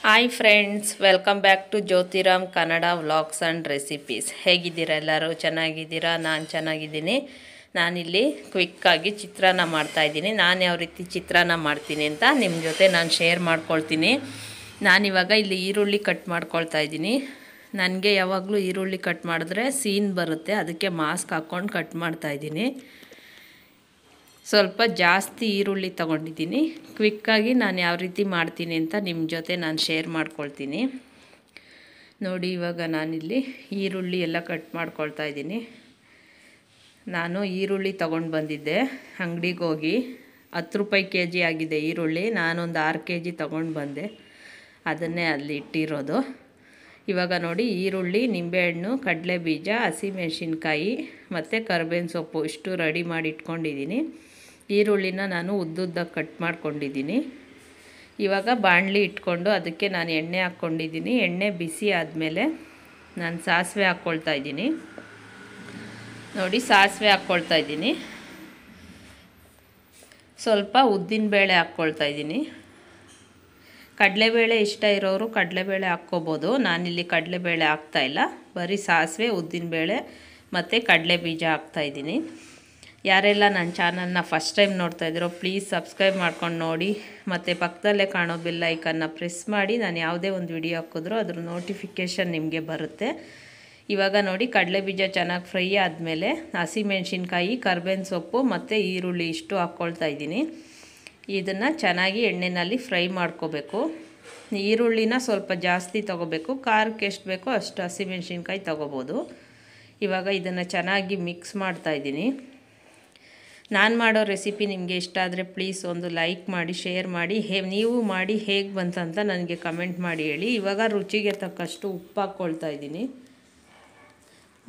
Hi friends, welcome back to Jyothiram Kannada vlogs and recipes. ಹೇಗಿದ್ದೀರಾ? ಎಲ್ಲರೂ ಚೆನ್ನಾಗಿದ್ದೀರಾ? ನಾನು ಚೆನ್ನಾಗಿದ್ದೀನಿ. ನಾನಿಲ್ಲಿ ಕ್ವಿಕ್ಕಾಗಿ ಚಿತ್ರಾನ್ನ ಮಾಡ್ತಾಯಿದ್ದೀನಿ. ನಾನು ಯಾವ ರೀತಿ ಚಿತ್ರಾನ್ನ ಮಾಡ್ತೀನಿ ಅಂತ ನಿಮ್ಮ ಜೊತೆ ನಾನು ಶೇರ್ ಮಾಡ್ಕೊಳ್ತೀನಿ. ನಾನಿವಾಗ ಇಲ್ಲಿ ಈರುಳ್ಳಿ ಕಟ್ ಮಾಡ್ಕೊಳ್ತಾ ಇದ್ದೀನಿ. ನನಗೆ ಯಾವಾಗಲೂ ಈರುಳ್ಳಿ ಕಟ್ ಮಾಡಿದ್ರೆ ಸೀನ್ ಬರುತ್ತೆ, ಅದಕ್ಕೆ ಮಾಸ್ಕ್ ಹಾಕ್ಕೊಂಡು ಕಟ್ ಮಾಡ್ತಾಯಿದ್ದೀನಿ. ಸ್ವಲ್ಪ ಜಾಸ್ತಿ ಈರುಳ್ಳಿ ತೊಗೊಂಡಿದ್ದೀನಿ. ಕ್ವಿಕ್ಕಾಗಿ ನಾನು ಯಾವ ರೀತಿ ಮಾಡ್ತೀನಿ ಅಂತ ನಿಮ್ಮ ಜೊತೆ ನಾನು ಶೇರ್ ಮಾಡ್ಕೊಳ್ತೀನಿ. ನೋಡಿ, ಇವಾಗ ನಾನಿಲ್ಲಿ ಈರುಳ್ಳಿ ಎಲ್ಲ ಕಟ್ ಮಾಡ್ಕೊಳ್ತಾ ಇದ್ದೀನಿ. ನಾನು ಈರುಳ್ಳಿ ತೊಗೊಂಡು ಬಂದಿದ್ದೆ ಅಂಗಡಿಗೆ ಹೋಗಿ. 10 ರೂಪಾಯಿ kg ಆಗಿದೆ ಈರುಳ್ಳಿ. ನಾನೊಂದು 6 kg ತೊಗೊಂಡು ಬಂದೆ, ಅದನ್ನೇ ಅಲ್ಲಿ ಇಟ್ಟಿರೋದು. ಇವಾಗ ನೋಡಿ, ಈರುಳ್ಳಿ, ನಿಂಬೆಹಣ್ಣು, ಕಡಲೆಬೀಜ, ಹಸಿಮೆಣಸಿನ್ಕಾಯಿ ಮತ್ತು ಕರಿಬೇವಿನ ಸೊಪ್ಪು ಇಷ್ಟು ರೆಡಿ ಮಾಡಿ ಇಟ್ಕೊಂಡಿದ್ದೀನಿ. ಈರುಳ್ಳಿನ ನಾನು ಉದ್ದುದ್ದಕ್ಕೆ ಕಟ್ ಮಾಡ್ಕೊಂಡಿದ್ದೀನಿ. ಇವಾಗ ಬಾಣಲಿ ಇಟ್ಕೊಂಡು ಅದಕ್ಕೆ ನಾನು ಎಣ್ಣೆ ಹಾಕ್ಕೊಂಡಿದ್ದೀನಿ. ಎಣ್ಣೆ ಬಿಸಿ ಆದಮೇಲೆ ನಾನು ಸಾಸಿವೆ ಹಾಕ್ಕೊಳ್ತಾ ಇದ್ದೀನಿ. ನೋಡಿ, ಸಾಸಿವೆ ಹಾಕ್ಕೊಳ್ತಾ ಇದ್ದೀನಿ. ಸ್ವಲ್ಪ ಉದ್ದಿನಬೇಳೆ ಹಾಕ್ಕೊಳ್ತಾ ಇದ್ದೀನಿ. ಕಡಲೆಬೇಳೆ ಇಷ್ಟ ಇರೋರು ಕಡಲೆಬೇಳೆ ಹಾಕ್ಕೋಬೋದು. ನಾನಿಲ್ಲಿ ಕಡಲೆಬೇಳೆ ಹಾಕ್ತಾಯಿಲ್ಲ, ಬರೀ ಸಾಸಿವೆ, ಉದ್ದಿನಬೇಳೆ ಮತ್ತು ಕಡಲೆಬೀಜ ಹಾಕ್ತಾಯಿದ್ದೀನಿ. ಯಾರೆಲ್ಲ ನನ್ನ ಚಾನಲ್ನ ಫಸ್ಟ್ ಟೈಮ್ ನೋಡ್ತಾ ಇದ್ದೀರೋ ಪ್ಲೀಸ್ ಸಬ್ಸ್ಕ್ರೈಬ್ ಮಾಡ್ಕೊಂಡು ನೋಡಿ, ಮತ್ತು ಪಕ್ಕದಲ್ಲೇ ಕಾಣೋ ಬೆಲ್ ಐಕನ್ನ ಪ್ರೆಸ್ ಮಾಡಿ. ನಾನು ಯಾವುದೇ ಒಂದು ವಿಡಿಯೋ ಹಾಕಿದ್ರೂ ಅದ್ರ ನೋಟಿಫಿಕೇಷನ್ ನಿಮಗೆ ಬರುತ್ತೆ. ಇವಾಗ ನೋಡಿ, ಕಡಲೆಬೀಜ ಚೆನ್ನಾಗಿ ಫ್ರೈ ಆದಮೇಲೆ ಹಸಿಮೆಣಸಿನ್ಕಾಯಿ, ಕರಿಬೇವಿನ ಸೊಪ್ಪು ಮತ್ತು ಈರುಳ್ಳಿ ಇಷ್ಟು ಹಾಕ್ಕೊಳ್ತಾ ಇದ್ದೀನಿ. ಇದನ್ನು ಚೆನ್ನಾಗಿ ಎಣ್ಣೆಯಲ್ಲಿ ಫ್ರೈ ಮಾಡ್ಕೋಬೇಕು. ಈರುಳ್ಳಿನ ಸ್ವಲ್ಪ ಜಾಸ್ತಿ ತೊಗೋಬೇಕು, ಖಾರಕ್ಕೆ ಎಷ್ಟು ಬೇಕೋ ಅಷ್ಟು ಹಸಿಮೆಣಸಿನ್ಕಾಯಿ ತೊಗೋಬೋದು. ಇವಾಗ ಇದನ್ನು ಚೆನ್ನಾಗಿ ಮಿಕ್ಸ್ ಮಾಡ್ತಾಯಿದ್ದೀನಿ. ನಾನು ಮಾಡೋ ರೆಸಿಪಿ ನಿಮಗೆ ಇಷ್ಟ ಆದರೆ ಪ್ಲೀಸ್ ಒಂದು ಲೈಕ್ ಮಾಡಿ, ಶೇರ್ ಮಾಡಿ. ನೀವು ಮಾಡಿ ಹೇಗೆ ಬಂತಂತ ನನಗೆ ಕಮೆಂಟ್ ಮಾಡಿ ಹೇಳಿ. ಇವಾಗ ರುಚಿಗೆ ತಕ್ಕಷ್ಟು ಉಪ್ಪು ಹಾಕ್ಕೊಳ್ತಾ ಇದ್ದೀನಿ.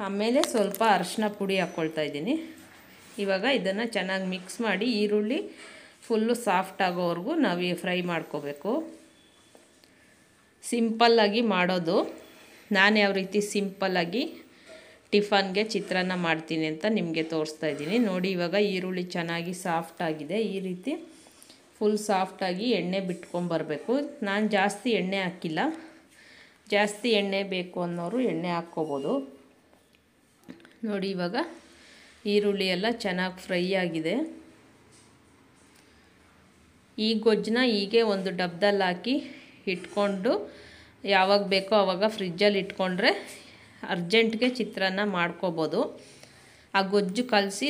ಆಮೇಲೆ ಸ್ವಲ್ಪ ಅರಿಶಿನ ಪುಡಿ ಹಾಕ್ಕೊಳ್ತಾ ಇದ್ದೀನಿ. ಇವಾಗ ಇದನ್ನು ಚೆನ್ನಾಗಿ ಮಿಕ್ಸ್ ಮಾಡಿ ಈರುಳ್ಳಿ ಫುಲ್ಲು ಸಾಫ್ಟ್ ಆಗೋವರೆಗೂ ನಾವು ಫ್ರೈ ಮಾಡ್ಕೋಬೇಕು. ಸಿಂಪಲ್ಲಾಗಿ ಮಾಡೋದು. ನಾನು ಯಾವ ರೀತಿ ಸಿಂಪಲ್ಲಾಗಿ ಟಿಫನ್ಗೆ ಚಿತ್ರಾನ್ನ ಮಾಡ್ತೀನಿ ಅಂತ ನಿಮಗೆ ತೋರಿಸ್ತಾ ಇದ್ದೀನಿ. ನೋಡಿ, ಇವಾಗ ಈರುಳ್ಳಿ ಚೆನ್ನಾಗಿ ಸಾಫ್ಟ್ ಆಗಿದೆ. ಈ ರೀತಿ ಫುಲ್ ಸಾಫ್ಟಾಗಿ ಎಣ್ಣೆ ಬಿಟ್ಕೊಂಬರಬೇಕು. ನಾನು ಜಾಸ್ತಿ ಎಣ್ಣೆ ಹಾಕಿಲ್ಲ, ಜಾಸ್ತಿ ಎಣ್ಣೆ ಬೇಕು ಅನ್ನೋರು ಎಣ್ಣೆ ಹಾಕ್ಕೋಬೋದು. ನೋಡಿ, ಇವಾಗ ಈರುಳ್ಳಿ ಎಲ್ಲ ಚೆನ್ನಾಗಿ ಫ್ರೈ ಆಗಿದೆ. ಈ ಗೊಜ್ಜನ್ನ ಹೀಗೆ ಒಂದು ಡಬ್ಬದಲ್ಲಿ ಹಾಕಿ ಇಟ್ಕೊಂಡು ಯಾವಾಗ ಬೇಕೋ ಆವಾಗ ಫ್ರಿಜ್ಜಲ್ಲಿ ಇಟ್ಕೊಂಡ್ರೆ ಅರ್ಜೆಂಟ್ಗೆ ಚಿತ್ರಾನ್ನ ಮಾಡ್ಕೋಬೋದು. ಆ ಗೊಜ್ಜು ಕಲಸಿ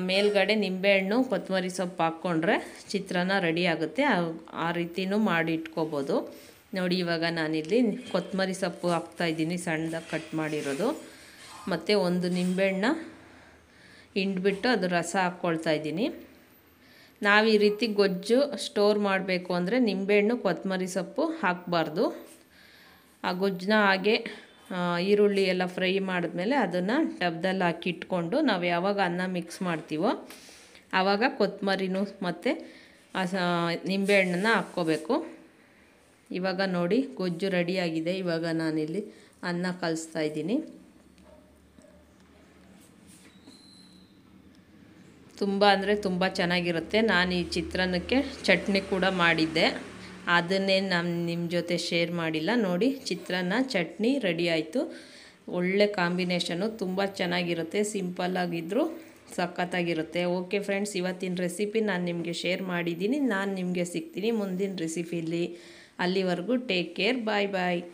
ಮೇಲ್ಗಡೆ ನಿಂಬೆಹಣ್ಣು, ಕೊತ್ತಂಬರಿ ಸೊಪ್ಪು ಹಾಕ್ಕೊಂಡ್ರೆ ಚಿತ್ರಾನ್ನ ರೆಡಿ ಆಗುತ್ತೆ. ಆ ರೀತಿನೂ ಮಾಡಿ ಇಟ್ಕೋಬೋದು. ನೋಡಿ, ಇವಾಗ ನಾನಿಲ್ಲಿ ಕೊತ್ತಂಬರಿ ಸೊಪ್ಪು ಹಾಕ್ತಾಯಿದ್ದೀನಿ, ಸಣ್ಣದಾಗಿ ಕಟ್ ಮಾಡಿರೋದು. ಮತ್ತು ಒಂದು ನಿಂಬೆಹಣ್ಣ ಹಿಂಡ್ಬಿಟ್ಟು ಅದು ರಸ ಹಾಕ್ಕೊಳ್ತಾ ಇದ್ದೀನಿ. ನಾವು ಈ ರೀತಿ ಗೊಜ್ಜು ಸ್ಟೋರ್ ಮಾಡಬೇಕು ಅಂದರೆ ನಿಂಬೆಹಣ್ಣು, ಕೊತ್ತಂಬರಿ ಸೊಪ್ಪು ಹಾಕಬಾರ್ದು. ಆ ಗೊಜ್ಜನ್ನ ಹಾಗೆ ಈರುಳ್ಳಿ ಎಲ್ಲ ಫ್ರೈ ಮಾಡಿದ್ಮೇಲೆ ಅದನ್ನು ಡಬ್ಬದಲ್ಲಿ ಹಾಕಿ ಇಟ್ಕೊಂಡು ನಾವು ಯಾವಾಗ ಅನ್ನ ಮಿಕ್ಸ್ ಮಾಡ್ತೀವೋ ಆವಾಗ ಕೊತ್ತಂಬರಿನೂ ಮತ್ತು ನಿಂಬೆಹಣ್ಣನ್ನು ಹಾಕ್ಕೋಬೇಕು. ಇವಾಗ ನೋಡಿ, ಗೊಜ್ಜು ರೆಡಿಯಾಗಿದೆ. ಇವಾಗ ನಾನಿಲ್ಲಿ ಅನ್ನ ಕಲಿಸ್ತಾ ಇದ್ದೀನಿ. ತುಂಬ ಅಂದರೆ ತುಂಬ ಚೆನ್ನಾಗಿರುತ್ತೆ. ನಾನು ಈ ಚಿತ್ರಾನ್ನಕ್ಕೆ ಚಟ್ನಿ ಕೂಡ ಮಾಡಿದ್ದೆ, ಅದನ್ನೇ ನಾನು ನಿಮ್ಮ ಜೊತೆ ಶೇರ್ ಮಾಡಿಲ್ಲ. ನೋಡಿ, ಚಿತ್ರಾನ್ನ ಚಟ್ನಿ ರೆಡಿ ಆಯಿತು. ಒಳ್ಳೆ ಕಾಂಬಿನೇಷನು, ತುಂಬ ಚೆನ್ನಾಗಿರುತ್ತೆ. ಸಿಂಪಲ್ಲಾಗಿದ್ದರೂ ಸಖತ್ತಾಗಿರುತ್ತೆ. ಓಕೆ ಫ್ರೆಂಡ್ಸ್, ಇವತ್ತಿನ ರೆಸಿಪಿ ನಾನು ನಿಮಗೆ ಶೇರ್ ಮಾಡಿದ್ದೀನಿ. ನಾನು ನಿಮಗೆ ಸಿಗ್ತೀನಿ ಮುಂದಿನ ರೆಸಿಪಿಲಿ. ಅಲ್ಲಿವರೆಗೂ ಟೇಕ್ ಕೇರ್, ಬಾಯ್ ಬಾಯ್.